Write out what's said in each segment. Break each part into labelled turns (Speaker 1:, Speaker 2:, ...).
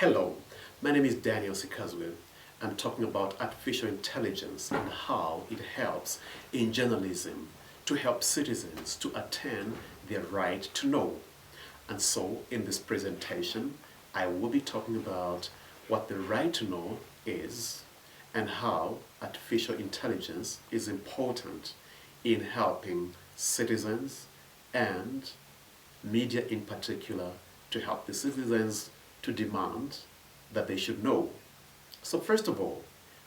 Speaker 1: Hello, my name is Daniel Sikazwe. I'm talking about artificial intelligence and how it helps in journalism to help citizens to attain their right to know. And so, in this presentation, I will be talking about what the right to know is and how artificial intelligence is important in helping citizens and media in particular to help the citizens to demand that they should know. So first of all,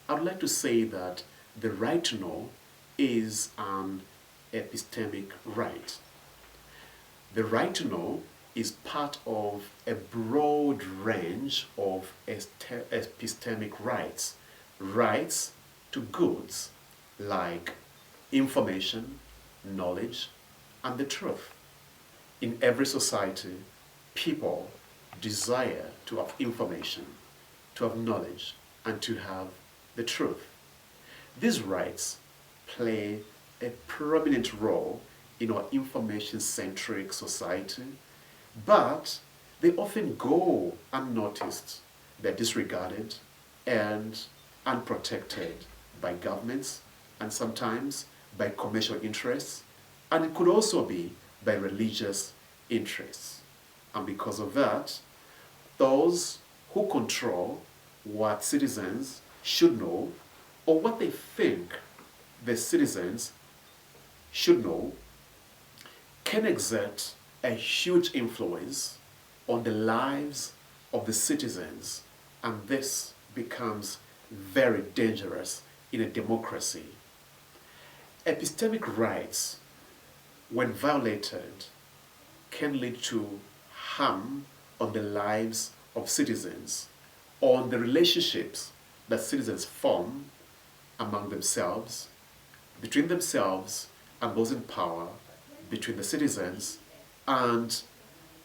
Speaker 1: I would like to say that the right to know is an epistemic right. The right to know is part of a broad range of epistemic rights. Rights to goods like information, knowledge, and the truth. In every society, people desire to have information, to have knowledge, and to have the truth. These rights play a prominent role in our information-centric society, but they often go unnoticed. They're disregarded and unprotected by governments and sometimes by commercial interests, and it could also be by religious interests. And because of that, those who control what citizens should know or what they think the citizens should know can exert a huge influence on the lives of the citizens, and this becomes very dangerous in a democracy. Epistemic rights, when violated, can lead to harm on the lives of citizens, on the relationships that citizens form among themselves, between themselves and those in power, between the citizens and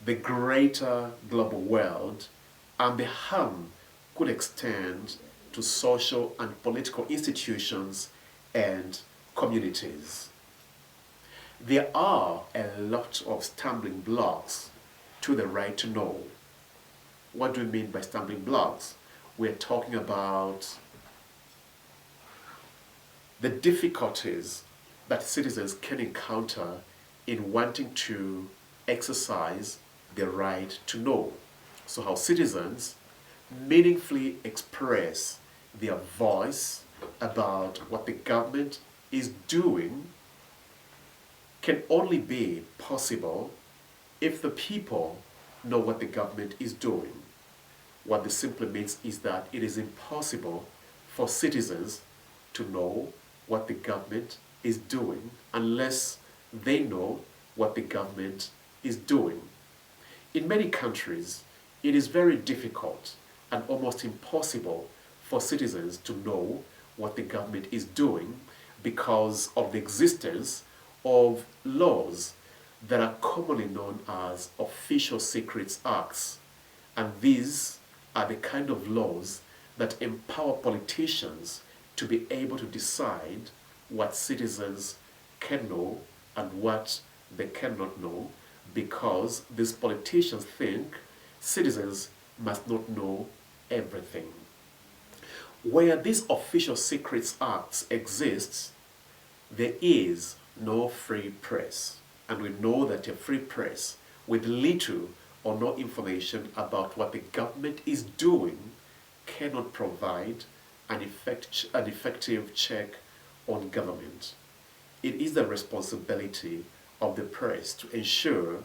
Speaker 1: the greater global world, and the harm could extend to social and political institutions and communities. There are a lot of stumbling blocks to the right to know. What do we mean by stumbling blocks? We're talking about the difficulties that citizens can encounter in wanting to exercise their right to know. So how citizens meaningfully express their voice about what the government is doing can only be possible if the people know what the government is doing. What this simply means is that it is impossible for citizens to know what the government is doing unless they know what the government is doing. In many countries, it is very difficult and almost impossible for citizens to know what the government is doing because of the existence of laws that are commonly known as official secrets acts. And these are the kind of laws that empower politicians to be able to decide what citizens can know and what they cannot know, because these politicians think citizens must not know everything. Where these official secrets acts exist, there is no free press. And we know that a free press with little or no information about what the government is doing cannot provide an effective check on government. It is the responsibility of the press to ensure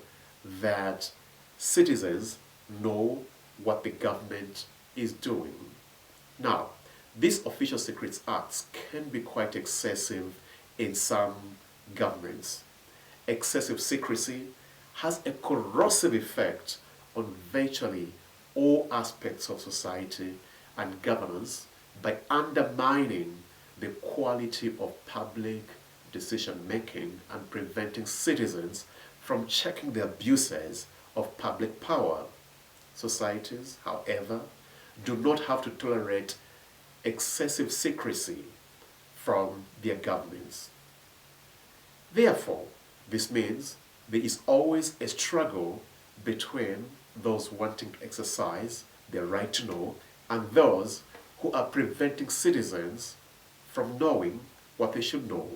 Speaker 1: that citizens know what the government is doing. Now, these official secrets acts can be quite excessive in some governments. Excessive secrecy has a corrosive effect on virtually all aspects of society and governance by undermining the quality of public decision making and preventing citizens from checking the abuses of public power. Societies, however, do not have to tolerate excessive secrecy from their governments. Therefore, this means there is always a struggle between those wanting to exercise their right to know, and those who are preventing citizens from knowing what they should know.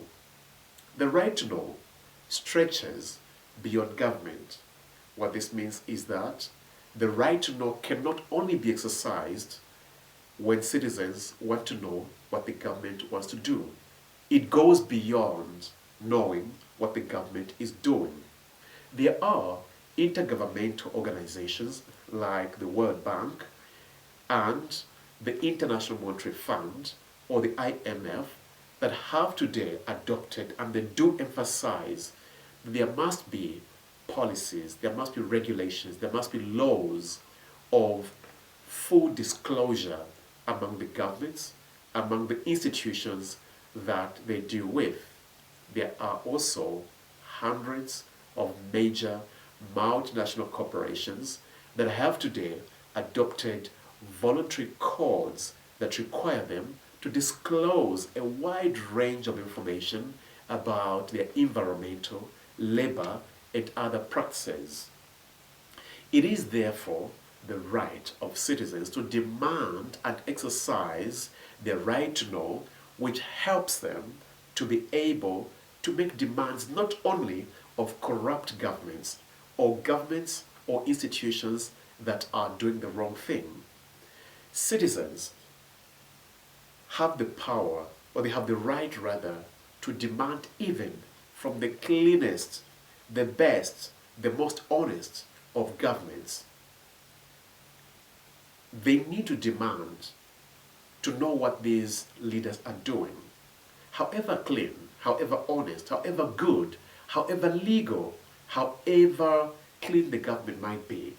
Speaker 1: The right to know stretches beyond government. What this means is that the right to know can not only be exercised when citizens want to know what the government wants to do. It goes beyond knowing what the government is doing. There are intergovernmental organizations like the World Bank and the International Monetary Fund, or the IMF, that have today adopted, and they do emphasize that there must be policies, there must be regulations, there must be laws of full disclosure among the governments, among the institutions that they deal with. There are also hundreds of major multinational corporations that have today adopted voluntary codes that require them to disclose a wide range of information about their environmental, labor, and other practices. It is therefore the right of citizens to demand and exercise their right to know, which helps them to be able to make demands not only of corrupt governments or institutions that are doing the wrong thing. Citizens have the power, or they have the right rather, to demand even from the cleanest, the best, the most honest of governments. They need to demand to know what these leaders are doing. However clean, however honest, however good, however legal, however clean the government might be.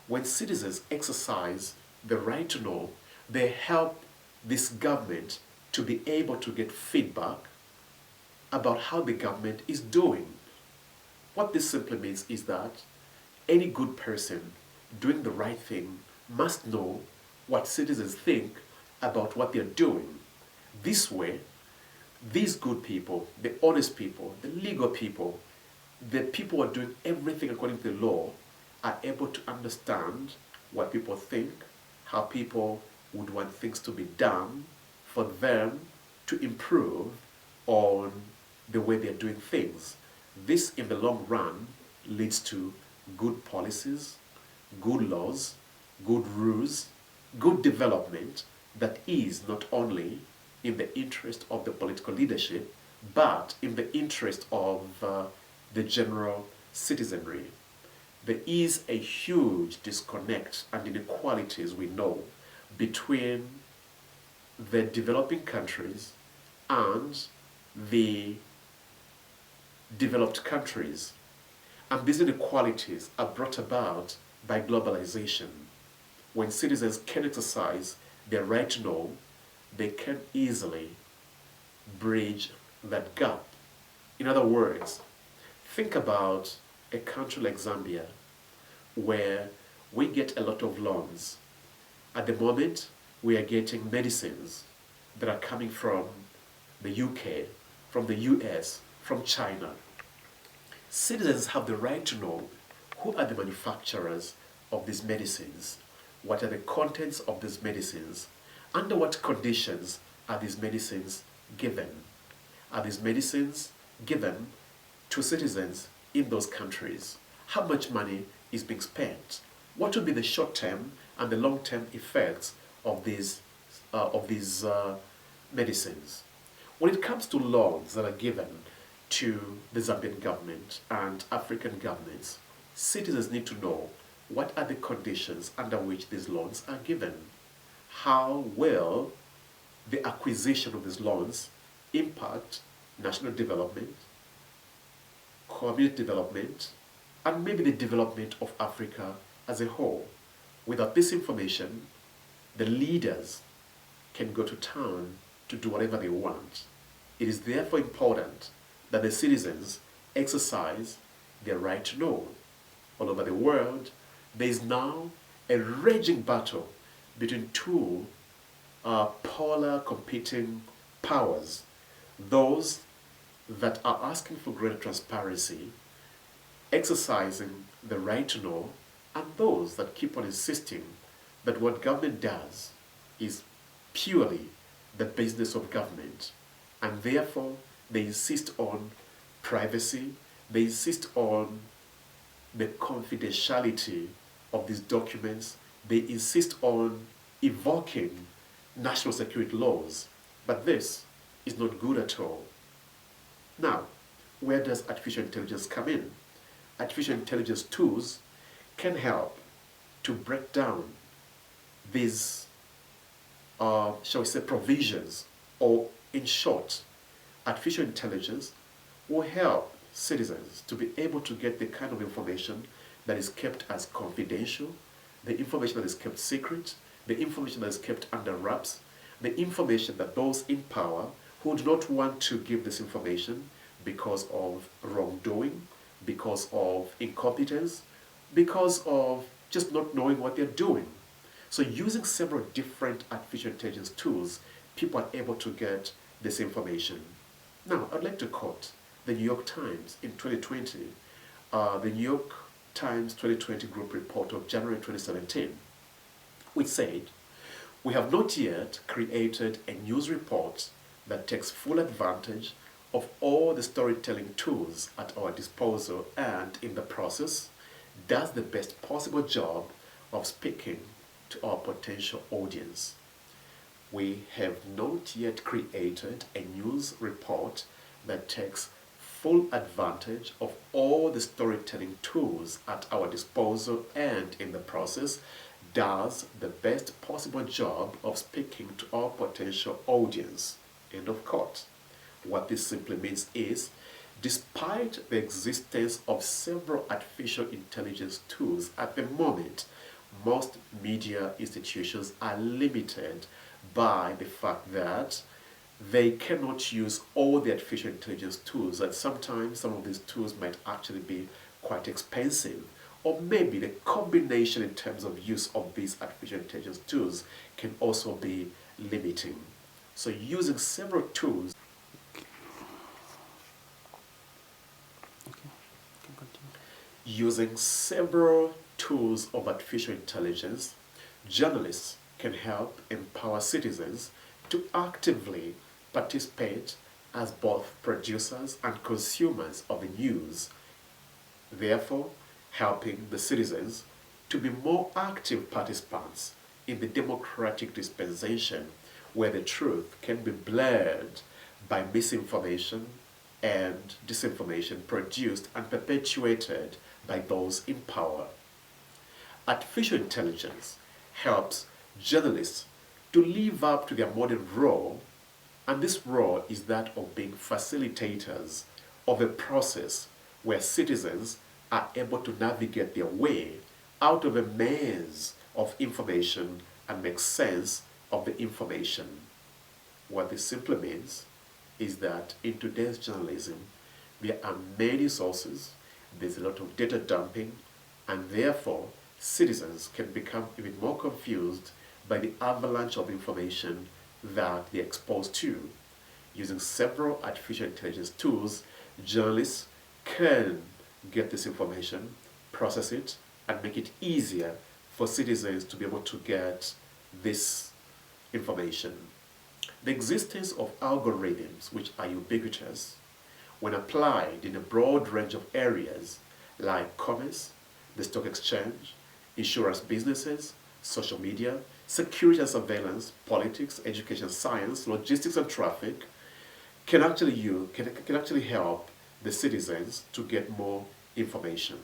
Speaker 1: When citizens exercise the right to know, they help this government to be able to get feedback about how the government is doing. What this simply means is that any good person doing the right thing must know what citizens think about what they're doing. This way, these good people, the honest people, the legal people, the people who are doing everything according to the law, are able to understand what people think, how people would want things to be done for them to improve on the way they're doing things. This, in the long run, leads to good policies, good laws, good rules, good development that is not only in the interest of the political leadership, but in the interest of the general citizenry. There is a huge disconnect and inequalities, we know, between the developing countries and the developed countries. And these inequalities are brought about by globalization. When citizens can exercise their right to know, they can easily bridge that gap. In other words, think about a country like Zambia, where we get a lot of loans. At the moment, we are getting medicines that are coming from the UK, from the US, from China. Citizens have the right to know who are the manufacturers of these medicines, what are the contents of these medicines, under what conditions are these medicines given. Are these medicines given to citizens in those countries? How much money is being spent? What will be the short-term and the long-term effects of these medicines? When it comes to loans that are given to the Zambian government and African governments, citizens need to know what are the conditions under which these loans are given. How will the acquisition of these loans impact national development, community development, and maybe the development of Africa as a whole? Without this information, the leaders can go to town to do whatever they want. It is therefore important that the citizens exercise their right to know. All over the world, there is now a raging battle between two polar competing powers. Those that are asking for greater transparency, exercising the right to know, and those that keep on insisting But what government does is purely the business of government, and therefore they insist on privacy, they insist on the confidentiality of these documents, they insist on evoking national security laws. But this is not good at all. Now, where does artificial intelligence come in? Artificial intelligence tools can help to break down these, shall we say, provisions, or in short, artificial intelligence will help citizens to be able to get the kind of information that is kept as confidential, the information that is kept secret, the information that is kept under wraps, the information that those in power who do not want to give this information because of wrongdoing, because of incompetence, because of just not knowing what they're doing. So using several different artificial intelligence tools, people are able to get this information. Now, I'd like to quote the New York Times in 2020, the New York Times 2020 group report of January 2017, which said, "We have not yet created a news report that takes full advantage of all the storytelling tools at our disposal and, in the process, does the best possible job of speaking to our potential audience. We have not yet created a news report that takes full advantage of all the storytelling tools at our disposal and, in the process, does the best possible job of speaking to our potential audience." End of quote. What this simply means is, despite the existence of several artificial intelligence tools at the moment, most media institutions are limited by the fact that they cannot use all the artificial intelligence tools, and sometimes some of these tools might actually be quite expensive, or maybe the combination in terms of use of these artificial intelligence tools can also be limiting. So using several tools Using several tools of artificial intelligence, journalists can help empower citizens to actively participate as both producers and consumers of the news, therefore helping the citizens to be more active participants in the democratic dispensation where the truth can be blurred by misinformation and disinformation produced and perpetuated by those in power. Artificial intelligence helps journalists to live up to their modern role, and this role is that of being facilitators of a process where citizens are able to navigate their way out of a maze of information and make sense of the information. What this simply means is that in today's journalism, there are many sources, there's a lot of data dumping, and therefore citizens can become even more confused by the avalanche of information that they're exposed to. Using several artificial intelligence tools, journalists can get this information, process it, and make it easier for citizens to be able to get this information. The existence of algorithms which are ubiquitous when applied in a broad range of areas like commerce, the stock exchange, insurance businesses, social media, security and surveillance, politics, education, science, logistics and traffic can actually help the citizens to get more information.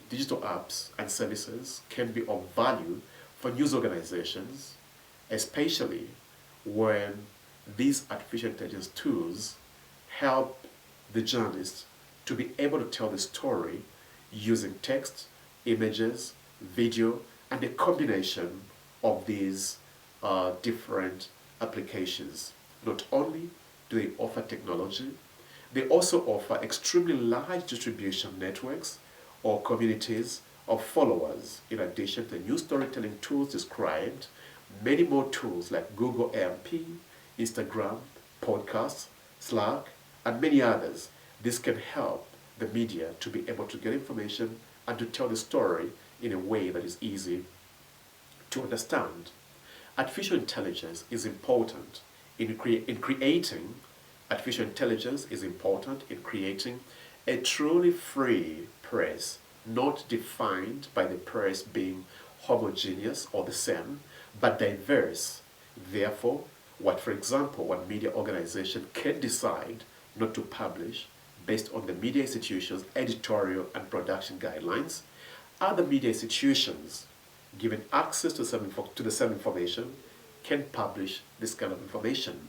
Speaker 1: Digital apps and services can be of value for news organizations, especially when these artificial intelligence tools help the journalist to be able to tell the story using text, images, video, and a combination of these different applications. Not only do they offer technology, they also offer extremely large distribution networks or communities of followers. In addition to the new storytelling tools described, many more tools like Google AMP, Instagram, podcasts, Slack, and many others. This can help the media to be able to get information and to tell the story in a way that is easy to understand. Artificial intelligence is important in creating. Artificial intelligence is important in creating a truly free press, not defined by the press being homogeneous or the same, but diverse. Therefore, for example, one media organization can decide not to publish based on the media institution's editorial and production guidelines, other media institutions, given access to the same information, can publish this kind of information.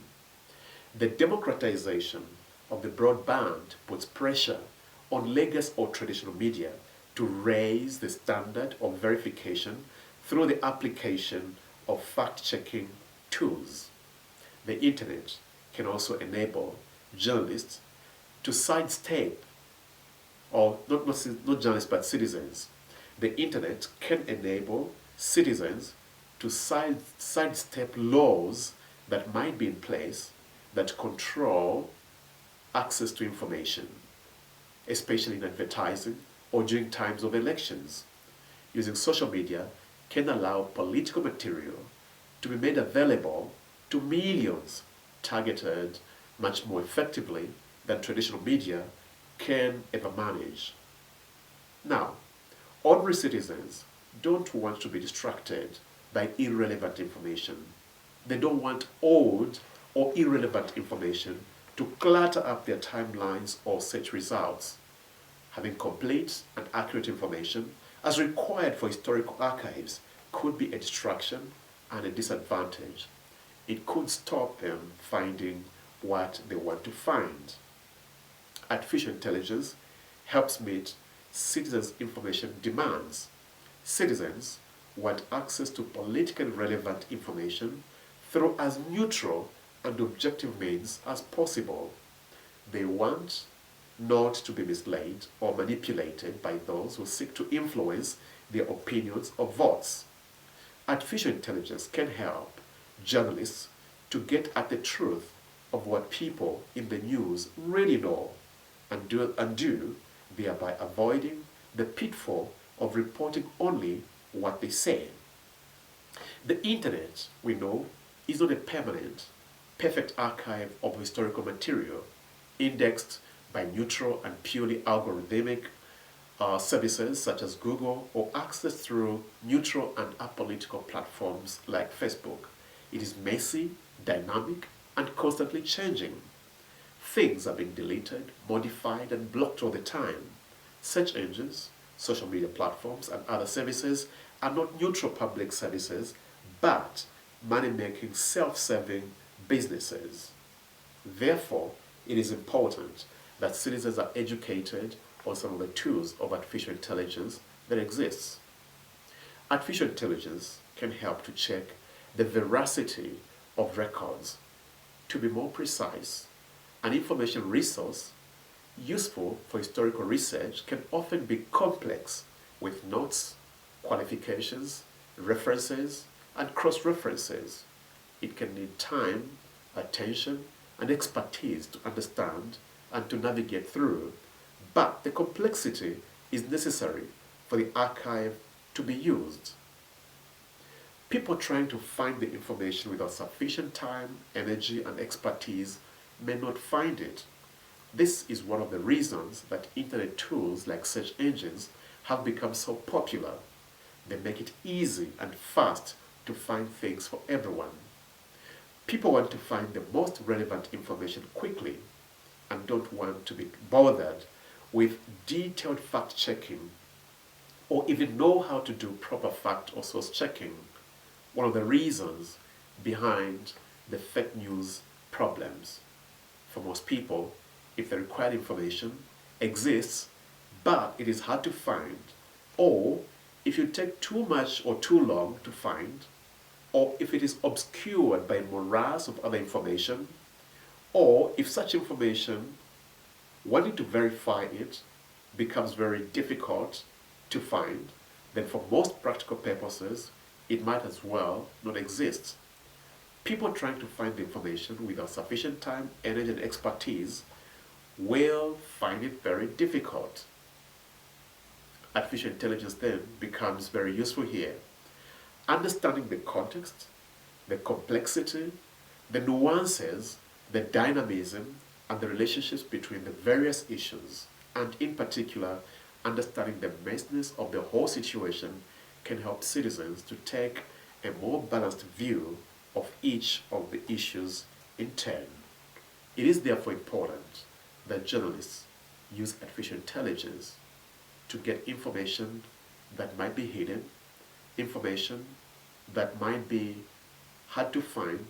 Speaker 1: The democratization of the broadband puts pressure on legacy or traditional media to raise the standard of verification through the application of fact-checking tools. The internet can also enable journalists to sidestep, or not journalists but citizens. The internet can enable citizens to sidestep laws that might be in place that control access to information, especially in advertising or during times of elections. Using social media can allow political material to be made available to millions, targeted much more effectively than traditional media can ever manage. Now, ordinary citizens don't want to be distracted by irrelevant information. They don't want old or irrelevant information to clutter up their timelines or search results. Having complete and accurate information, as required for historical archives, could be a distraction and a disadvantage. It could stop them finding what they want to find. Artificial intelligence helps meet citizens' information demands. Citizens want access to politically relevant information through as neutral and objective means as possible. They want not to be misled or manipulated by those who seek to influence their opinions or votes. Artificial intelligence can help journalists to get at the truth of what people in the news really know and do, thereby avoiding the pitfall of reporting only what they say. The internet, we know, is not a permanent, perfect archive of historical material indexed by neutral and purely algorithmic services such as Google, or accessed through neutral and apolitical platforms like Facebook. It is messy, dynamic, and constantly changing. Things are being deleted, modified, and blocked all the time. Search engines, social media platforms, and other services are not neutral public services, but money-making, self-serving businesses. Therefore, it is important that citizens are educated on some of the tools of artificial intelligence that exists. Artificial intelligence can help to check the veracity of records. To be more precise, an information resource useful for historical research can often be complex with notes, qualifications, references, and cross-references. It can need time, attention, and expertise to understand and to navigate through, but the complexity is necessary for the archive to be used. People trying to find the information without sufficient time, energy, and expertise may not find it. This is one of the reasons that internet tools like search engines have become so popular. They make it easy and fast to find things for everyone. People want to find the most relevant information quickly and don't want to be bothered with detailed fact-checking or even know how to do proper fact or source checking. One of the reasons behind the fake news problems. For most people, if the required information exists, but it is hard to find, or if you take too much or too long to find, or if it is obscured by a morass of other information, or if such information, wanting to verify it, becomes very difficult to find, then for most practical purposes, it might as well not exist. People trying to find the information without sufficient time, energy, and expertise will find it very difficult. Artificial intelligence then becomes very useful here. understanding the context, the complexity, the nuances, the dynamism, and the relationships between the various issues, and in particular, understanding the messiness of the whole situation can help citizens to take a more balanced view of each of the issues in turn. It is therefore important that journalists use artificial intelligence to get information that might be hidden, information that might be hard to find,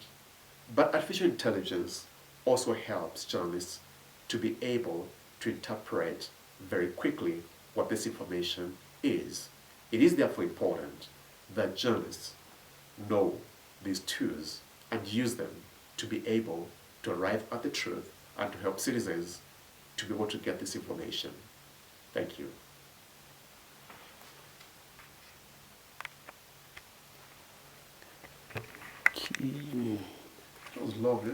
Speaker 1: but artificial intelligence also helps journalists to be able to interpret very quickly what this information is. It is therefore important that journalists know these tools and use them to be able to arrive at the truth and to help citizens to be able to get this information. Thank you.
Speaker 2: Okay.
Speaker 1: That was lovely.